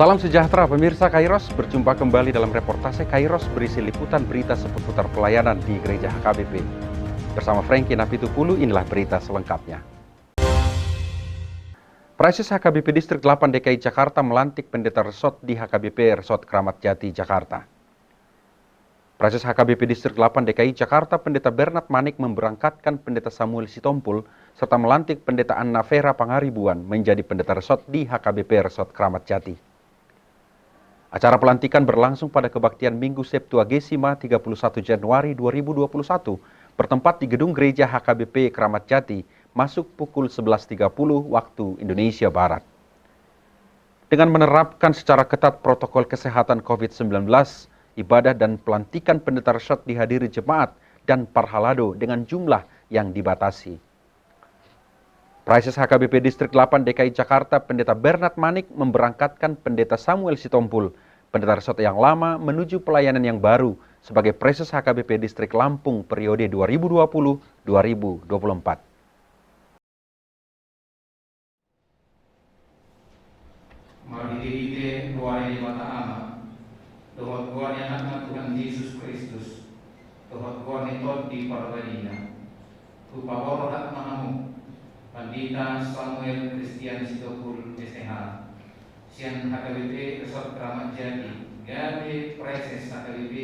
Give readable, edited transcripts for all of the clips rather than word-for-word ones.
Salam sejahtera pemirsa Kairos, berjumpa kembali dalam reportase Kairos berisi liputan berita seputar pelayanan di Gereja HKBP. Bersama Frankie Napitupulu, inilah berita selengkapnya. Praises HKBP Distrik 8 DKI Jakarta melantik pendeta resort di HKBP Resort Kramat Jati, Jakarta. Praises HKBP Distrik 8 DKI Jakarta, Pendeta Bernard Manik memberangkatkan Pendeta Samuel Sitompul serta melantik Pendeta Anna Vera Pangaribuan menjadi pendeta resort di HKBP Resort Kramat Jati. Acara pelantikan berlangsung pada kebaktian Minggu Septuagesima 31 Januari 2021 bertempat di gedung gereja HKBP Kramat Jati masuk pukul 11.30 waktu Indonesia Barat. Dengan menerapkan secara ketat protokol kesehatan COVID-19, ibadah dan pelantikan pendeta resort dihadiri jemaat dan parhalado dengan jumlah yang dibatasi. Praises HKBP Distrik 8 DKI Jakarta, Pendeta Bernard Manik memberangkatkan Pendeta Samuel Sitompul, pendeta resort yang lama menuju pelayanan yang baru sebagai Praises HKBP Distrik Lampung periode 2020-2024. Marhiti-hiti luar di mata ama, dohot guan yang anak Tuhan Yesus Kristus, dohot guan itu di parbadia, upaworo hak mahamu, Pandita Samuel Christian Sitopul STH, Sian HKBP Resort Kramat Jati, Gabe Praises HKBP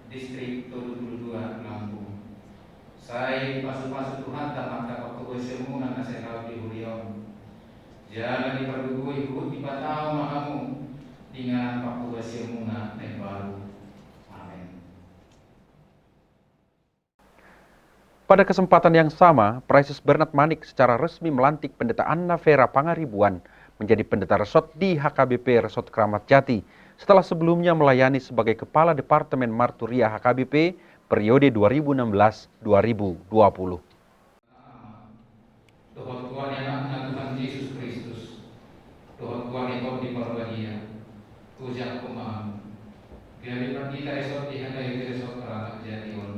Distrik 22 Lampung. Saya dipasu-pasu Tuhan tak maka waktu bersemu nang nasehat di Hurion. Jalan dipergugui hut dipatau mahamu dengan waktu bersemu nang baru. Amin. Pada kesempatan yang sama, Praises Bernard Manik secara resmi melantik Pendeta Anna Vera Pangaribuan menjadi pendeta resort di HKBP Resort Kramat Jati setelah sebelumnya melayani sebagai Kepala Departemen Marturia HKBP periode 2016-2020. Dohot Tuhan yang anak Tuhan Yesus Kristus, dohot Tuhan itu di parbadia, tujak pemahamu. Biar kita esok di HKBP Resort Kramat Jati on.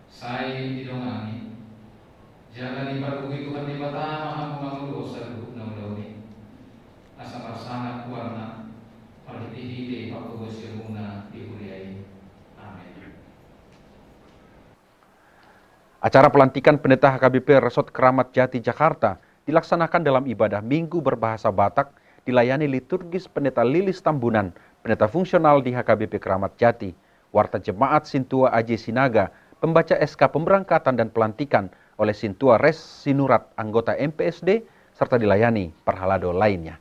Saya didongangi, jangan dipergugui Tuhan di mata mahamu ngamu dosa luhuk naulauni. Asa sangat warna, marhiti-hiti waktu bersemuna dihuriai. Amin. Acara pelantikan pendeta HKBP Resort Kramat Jati Jakarta dilaksanakan dalam ibadah Minggu berbahasa Batak, dilayani liturgis Pendeta Lilis Tambunan, pendeta fungsional di HKBP Kramat Jati, warta jemaat Sintua Aji Sinaga, pembaca SK pemberangkatan dan pelantikan oleh Sintua Res Sinurat anggota MPSD, serta dilayani parhalado lainnya.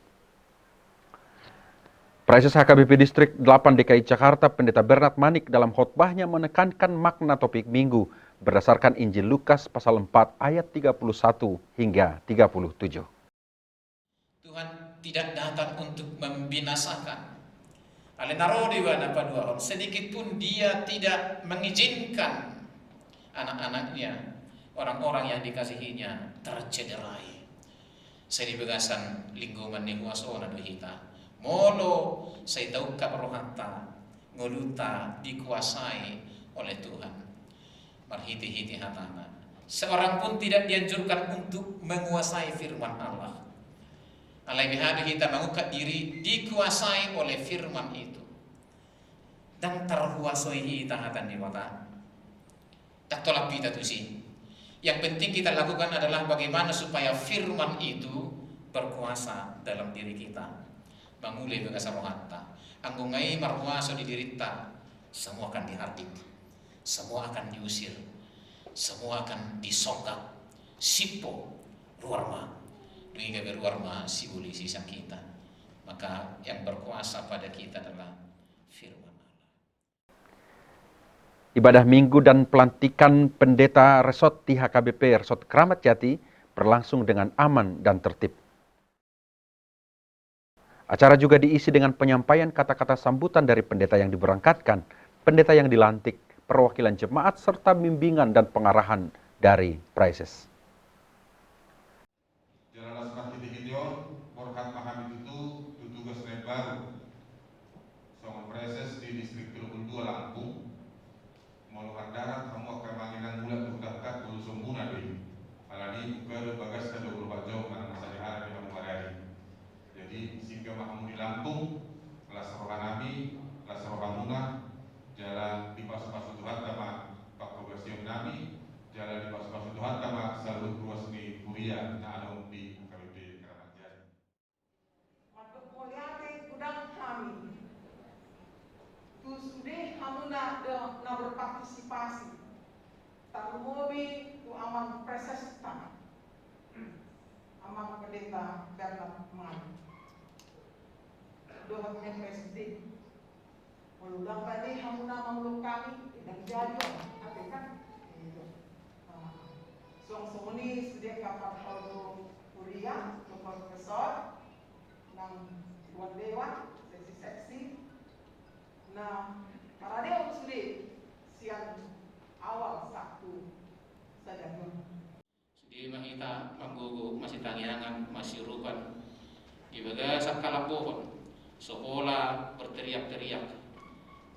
Praises HKBP Distrik 8 DKI Jakarta, Pendeta Bernard Manik dalam khotbahnya menekankan makna topik Minggu berdasarkan Injil Lukas pasal 4 ayat 31 hingga 37. Tuhan tidak datang untuk membinasakan. Alenarodiwana padua sedikit pun dia tidak mengizinkan anak-anaknya, orang-orang yang dikasihinya tercederai. Saya dibegasan lingkungan ni huasona dohita. Molo saya tahu kak rohata ngoluta dikuasai oleh Tuhan. Marhiti-hiti hatana. Seorang pun tidak dianjurkan untuk menguasai firman Allah. Alaihi kita mengukat diri dikuasai oleh firman itu dan terkuasai kita hatan di mata. Tak tolak kita tuh sih. Yang penting kita lakukan adalah bagaimana supaya firman itu berkuasa dalam diri kita. Mangulai begasa rohanta. Anggungai marhuaso di dirita, semua akan dihardik, semua akan diusir, semua akan disonggak. Sipo luarma. Mengingat berwarna si buli sisa kita, maka yang berkuasa pada kita adalah firman Allah. Ibadah Minggu dan pelantikan pendeta resort di HKBP Resort Kramat Jati berlangsung dengan aman dan tertib. Acara juga diisi dengan penyampaian kata-kata sambutan dari pendeta yang diberangkatkan, pendeta yang dilantik, perwakilan jemaat, serta bimbingan dan pengarahan dari Praises. Borhat Mahamid itu tugas baru sama Praises di distrik 22 Lampung meluar darat kamu akan manginan bulan berdekat dulu sempurna deh alani buka bagas ke 24 jam karena masa dihara di kamu hari jadi sehingga Mahamud di Lampung partisipasi. Talumobi tu amang presesta, amang pendeta Bernard Manik. Doa MPSD. Walau tadi hamuna mamluk kami dan jadi apa kan? Song-songoni sedia kapal kalau kuliah, profesor, nang tuan dewan, seksi-seksi. Nah, karena dia sulit siang awal Sabtu saja. Di mahita manggugu masih tangiangan masih rupan. Ibaga sakala pohon, sekolah berteriak-teriak,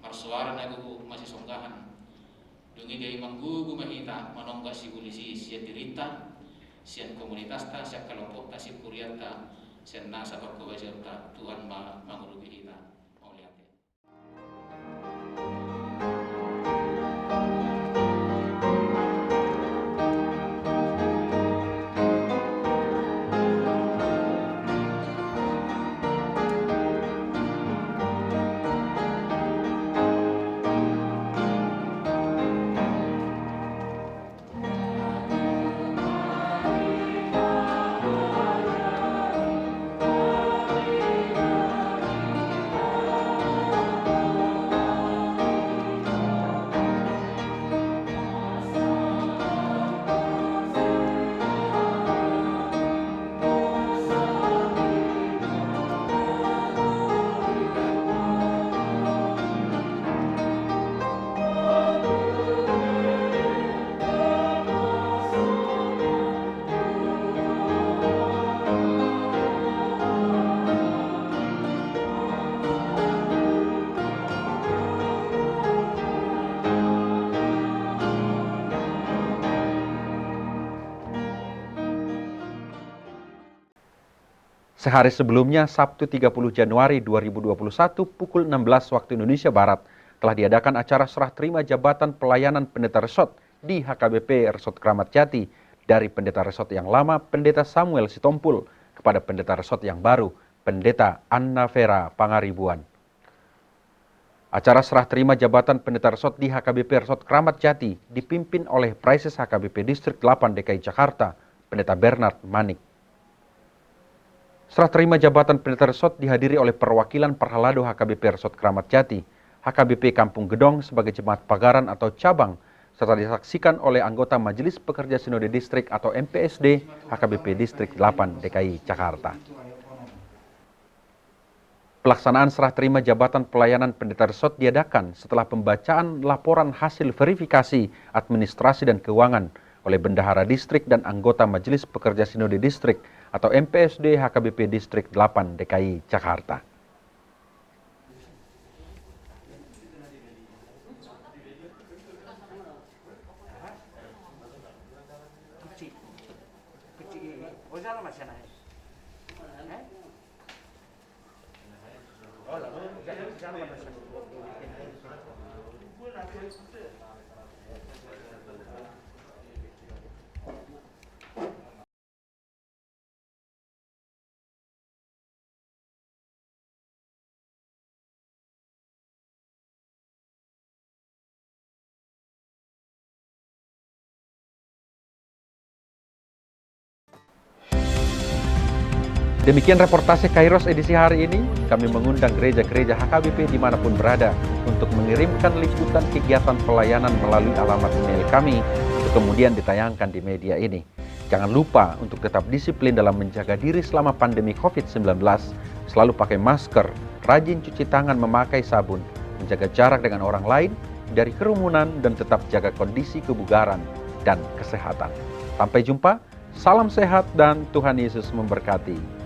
marsuara nagugu masih songgahan. Dungi gay manggugu mahita manongga si polisi siya dirita, siya komunitas ta, siya kelompok ta, si kuriata, siya nasa pagkawajarta Tuhan mangurugi kita. Sehari sebelumnya, Sabtu 30 Januari 2021 pukul 16 waktu Indonesia Barat, telah diadakan acara serah terima jabatan pelayanan pendeta resort di HKBP Resort Kramat Jati dari pendeta resort yang lama, Pendeta Samuel Sitompul, kepada pendeta resort yang baru, Pendeta Anna Vera Pangaribuan. Acara serah terima jabatan pendeta resort di HKBP Resort Kramat Jati dipimpin oleh Praises HKBP Distrik 8 DKI Jakarta, Pendeta Bernard Manik. Serah terima jabatan pendeta resort dihadiri oleh perwakilan Perhalado HKBP Resort Kramat Jati, HKBP Kampung Gedong sebagai jemaat pagaran atau cabang, serta disaksikan oleh anggota Majelis Pekerja Sinode Distrik atau MPSD HKBP Distrik 8 DKI Jakarta. Pelaksanaan serah terima jabatan pelayanan pendeta resort diadakan setelah pembacaan laporan hasil verifikasi administrasi dan keuangan oleh Bendahara Distrik dan anggota Majelis Pekerja Sinode Distrik atau MPSD HKBP Distrik 8 DKI Jakarta. Demikian reportase Kairos edisi hari ini. Kami mengundang gereja-gereja HKBP dimanapun berada untuk mengirimkan liputan kegiatan pelayanan melalui alamat email kami untuk kemudian ditayangkan di media ini. Jangan lupa untuk tetap disiplin dalam menjaga diri selama pandemi COVID-19. Selalu pakai masker, rajin cuci tangan memakai sabun, menjaga jarak dengan orang lain, hindari kerumunan, dan tetap jaga kondisi kebugaran dan kesehatan. Sampai jumpa, salam sehat dan Tuhan Yesus memberkati.